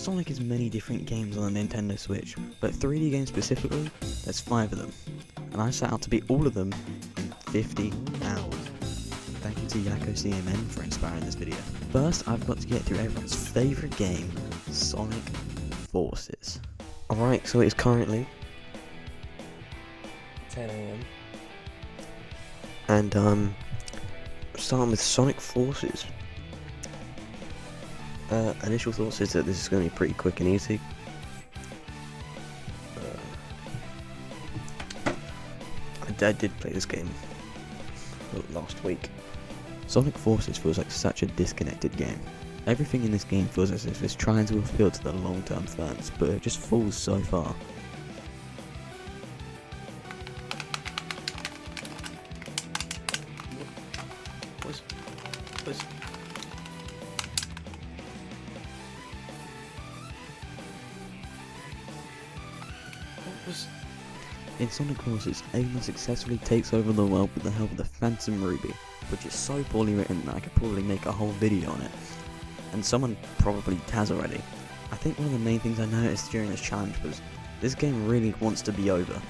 Sonic is many different games on the Nintendo Switch, but 3D games specifically, there's 5 of them, and I set out to beat all of them in 50 hours. Thank you to Yakko CMN for inspiring this video. First, I've got to get through everyone's favourite game, Sonic Forces. Alright, so it's currently 10 AM, and starting with Sonic Forces. Initial thoughts is that this is going to be pretty quick and easy. I did play this game last week. Sonic Forces feels like such a disconnected game. Everything in this game feels as if it's trying to appeal to the long-term fans, but it just falls so far. In Sonic Forces, Eggman successfully takes over the world with the help of the Phantom Ruby, which is so poorly written that I could probably make a whole video on it. And someone probably has already. I think one of the main things I noticed during this challenge was, this game really wants to be over.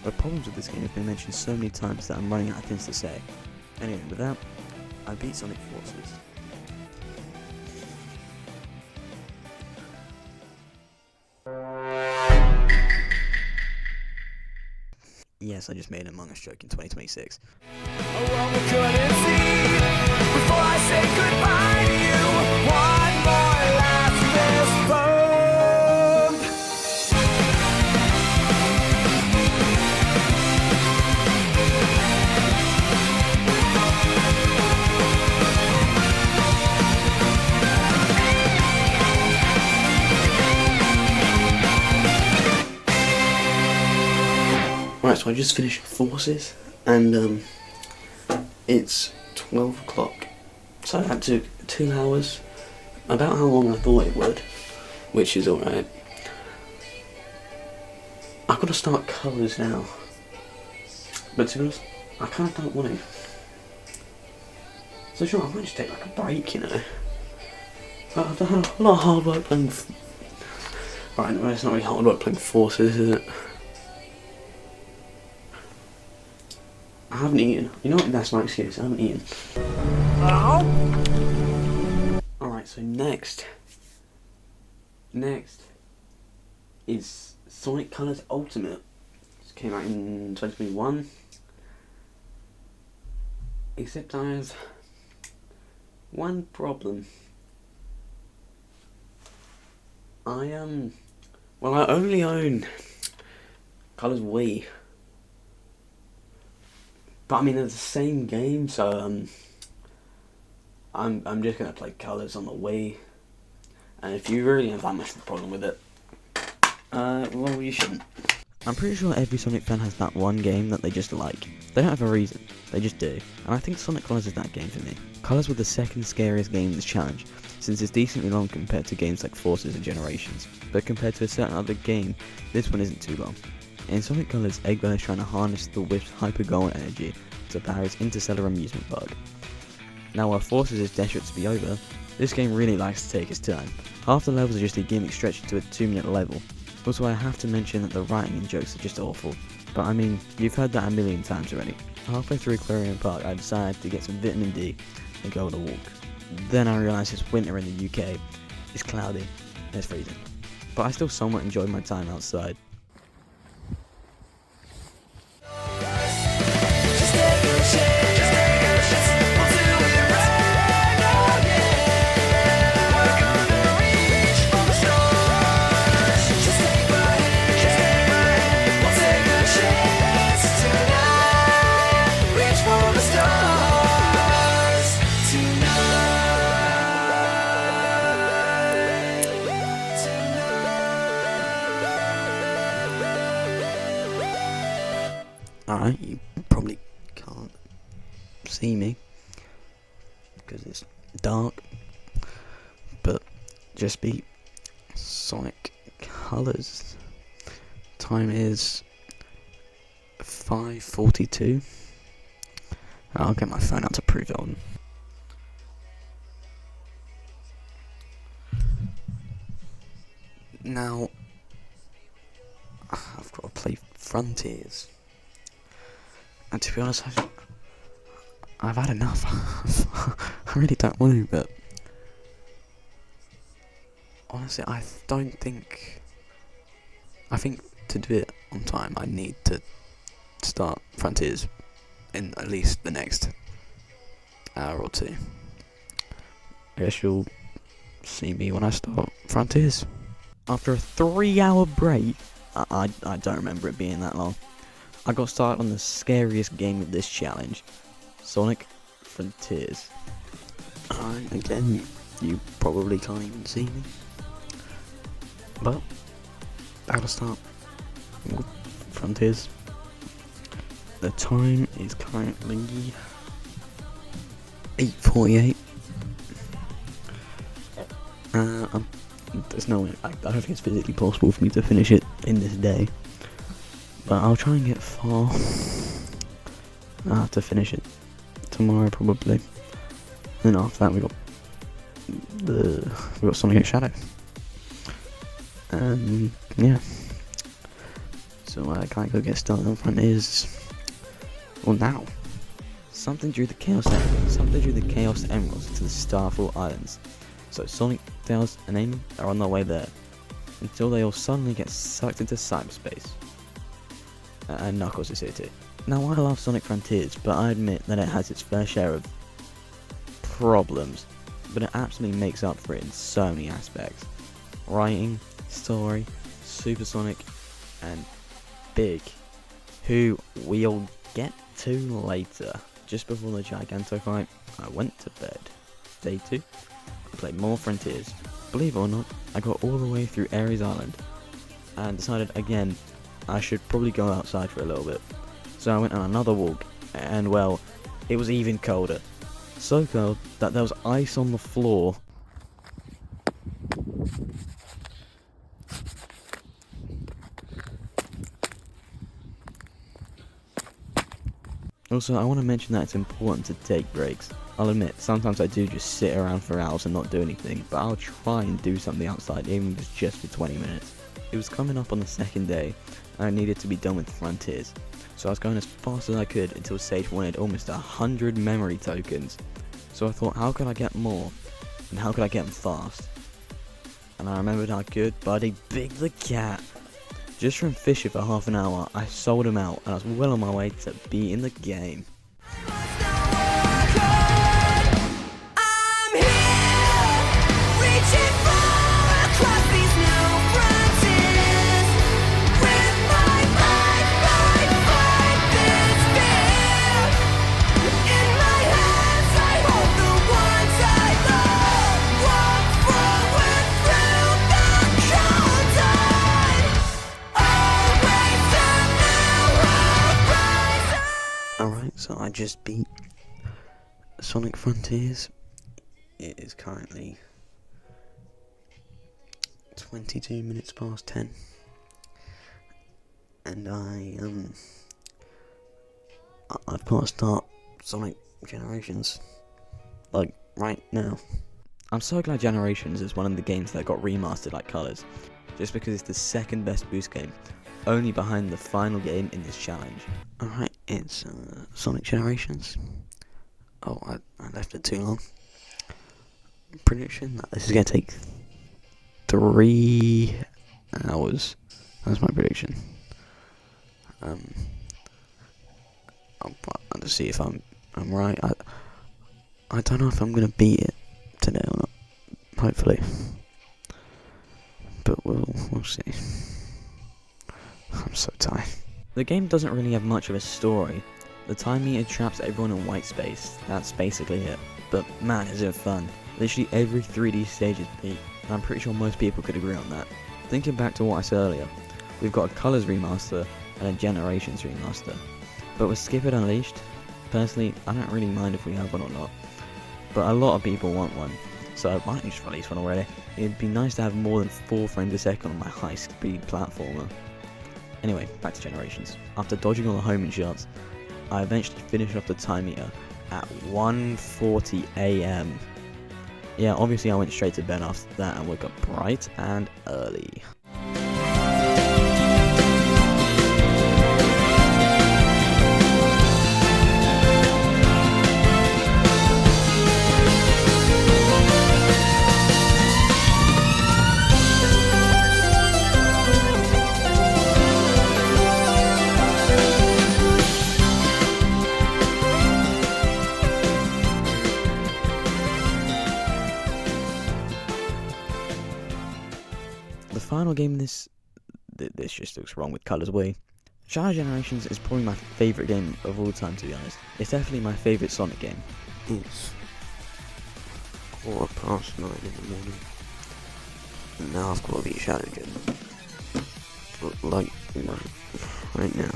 The problems with this game have been mentioned so many times that I'm running out of things to say. Anyway, with that, I beat Sonic Forces. Yes, I just made an Among Us joke in 2026. Before I say goodbye to you, one more last fist bump. Right, so I just finished Forces, and it's 12 o'clock, so that took 2 hours, about how long I thought it would, which is alright. I've got to start colours now, but to be honest, I kind of don't want to. So sure, I might just take like a break, you know. I've done a lot of hard work playing. Right, no, it's not really hard work playing Forces, is it? I haven't eaten. You know what? That's my excuse. I haven't eaten. Alright, so next is Sonic Colors Ultimate. This came out in 2021. Except I have one problem. I only own Colors Wii. But I mean, they're the same game, so I'm just gonna play Colors on the Wii. And if you really have that much of a problem with it, well, you shouldn't. I'm pretty sure every Sonic fan has that one game that they just like. They don't have a reason, they just do. And I think Sonic Colors is that game for me. Colors were the second scariest game in this challenge, since it's decently long compared to games like Forces and Generations. But compared to a certain other game, this one isn't too long. In Sonic Colors, Eggman is trying to harness the Whip's hyper-golden energy to power his interstellar amusement park. Now while Forces is desperate to be over, this game really likes to take its time. Half the levels are just a gimmick stretched into a 2-minute level. Also, I have to mention that the writing and jokes are just awful. But I mean, you've heard that a million times already. Halfway through Aquarium Park, I decided to get some vitamin D and go on a walk. Then I realised it's winter in the UK, it's cloudy, and it's freezing. But I still somewhat enjoyed my time outside. Just take a chance, we'll do it right again. see me because it's dark, but just beat Sonic Colors. Time is 5:42. I'll get my phone out to prove it on. Now, I've got to play Frontiers. And to be honest, I've had enough. I really don't want to, but honestly, I think to do it on time, I need to start Frontiers in at least the next hour or two. I guess you'll see me when I start Frontiers. After a 3-hour break, I don't remember it being that long, I got started on the scariest game of this challenge, Sonic Frontiers. Again, you probably can't even see me, but I'll start with Frontiers. The time is currently 8:48. There's no way, I don't think it's physically possible for me to finish it in this day, but I'll try and get far. I'll have to finish it tomorrow probably. Then after that we got Sonic X Shadow. Yeah. So I can't go get started on Frontiers. Well, now. Something drew the Chaos Emeralds to the Starfall Islands. So Sonic, Tails, and Amy are on their way there, until they all suddenly get sucked into cyberspace. And Knuckles is here too. Now, I love Sonic Frontiers, but I admit that it has its fair share of problems, but it absolutely makes up for it in so many aspects. Writing, story, Supersonic, and Big, who we'll get to later. Just before the Giganto fight, I went to bed. Day 2, I played more Frontiers. Believe it or not, I got all the way through Ares Island, and decided again I should probably go outside for a little bit. So I went on another walk, and well, it was even colder. So cold that there was ice on the floor. Also, I want to mention that it's important to take breaks. I'll admit, sometimes I do just sit around for hours and not do anything, but I'll try and do something outside, even if it's just for 20 minutes. It was coming up on the second day, and I needed to be done with Frontiers, so I was going as fast as I could until Sage wanted almost 100 memory tokens. So I thought, how could I get more, and how could I get them fast? And I remembered our good buddy Big the Cat. Just from fishing for half an hour, I sold him out, and I was well on my way to beating the game. So I just beat Sonic Frontiers. It is currently 22 minutes past 10, and I've got to start Sonic Generations, like, right now. I'm so glad Generations is one of the games that got remastered like Colors, just because it's the second best boost game, only behind the final game in this challenge. Alright, it's Sonic Generations. Oh, I left it too long. Prediction that this is going to take 3 hours. That's my prediction. I'll just see if I'm right. I don't know if I'm going to beat it today or not. Hopefully. But we'll see. I'm so tired. The game doesn't really have much of a story. The time meter traps everyone in white space. That's basically it. But man, is it fun. Literally every 3D stage is beat, and I'm pretty sure most people could agree on that. Thinking back to what I said earlier, we've got a Colors remaster and a Generations remaster. But with Skip It Unleashed, Personally, I don't really mind if we have one or not, but a lot of people want one, so why don't you just release one already? It'd be nice to have more than 4 frames a second on my high-speed platformer. Anyway, back to Generations. After dodging all the homing shots, I eventually finished off the time meter at 1:40 AM. Yeah, obviously I went straight to bed after that and woke up bright and early. The final game in this just looks wrong with Colours Way. Shadow Generations is probably my favourite game of all time, to be honest. It's definitely my favourite Sonic game. It's 9:15 in the morning. And now I've got to beat Shadow Gen. Like, right now.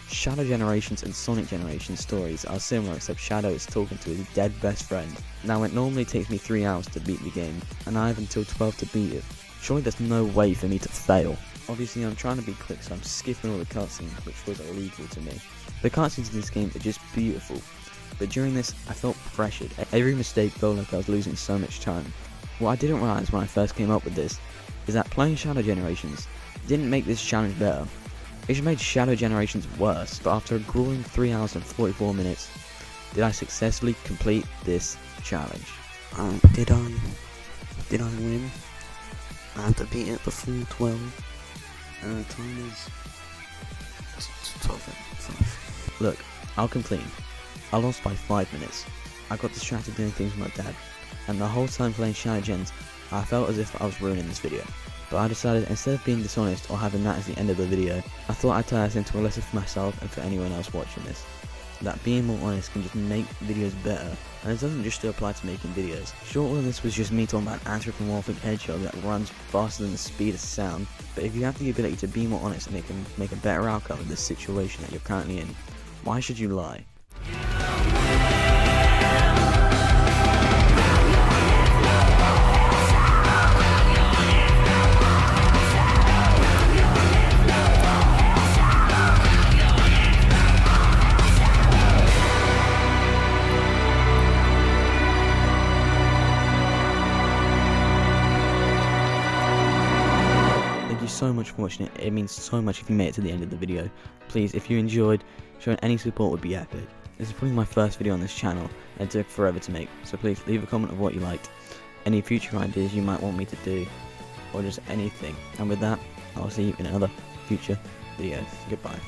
Shadow Generations and Sonic Generations stories are similar, except Shadow is talking to his dead best friend. Now, it normally takes me 3 hours to beat the game, and I have until 12 to beat it. Surely there's no way for me to fail. Obviously, I'm trying to be quick, so I'm skipping all the cutscenes, which was illegal to me. The cutscenes in this game are just beautiful, but during this, I felt pressured. Every mistake felt like I was losing so much time. What I didn't realise when I first came up with this is that playing Shadow Generations didn't make this challenge better. It just made Shadow Generations worse, but after a grueling 3 hours and 44 minutes, did I successfully complete this challenge. Did I win? I have to beat it before 12. And the time is 12:05. Look, I'll complain. I lost by 5 minutes. I got distracted doing things with my dad, and the whole time playing Shadow Gens, I felt as if I was ruining this video. But I decided, instead of being dishonest or having that as the end of the video, I thought I'd turn this into a lesson for myself and for anyone else watching this. That being more honest can just make videos better, and it doesn't just apply to making videos. Sure, all of this was just me talking about an anthropomorphic hedgehog that runs faster than the speed of sound, but if you have the ability to be more honest and it can make a better outcome in this situation that you're currently in, why should you lie? Thank you so much for watching it. It means so much if you made it to the end of the video. Please, if you enjoyed, showing any support would be epic. This is probably my first video on this channel, and it took forever to make, so please leave a comment of what you liked, any future ideas you might want me to do, or just anything. And with that, I'll see you in another future video. Goodbye.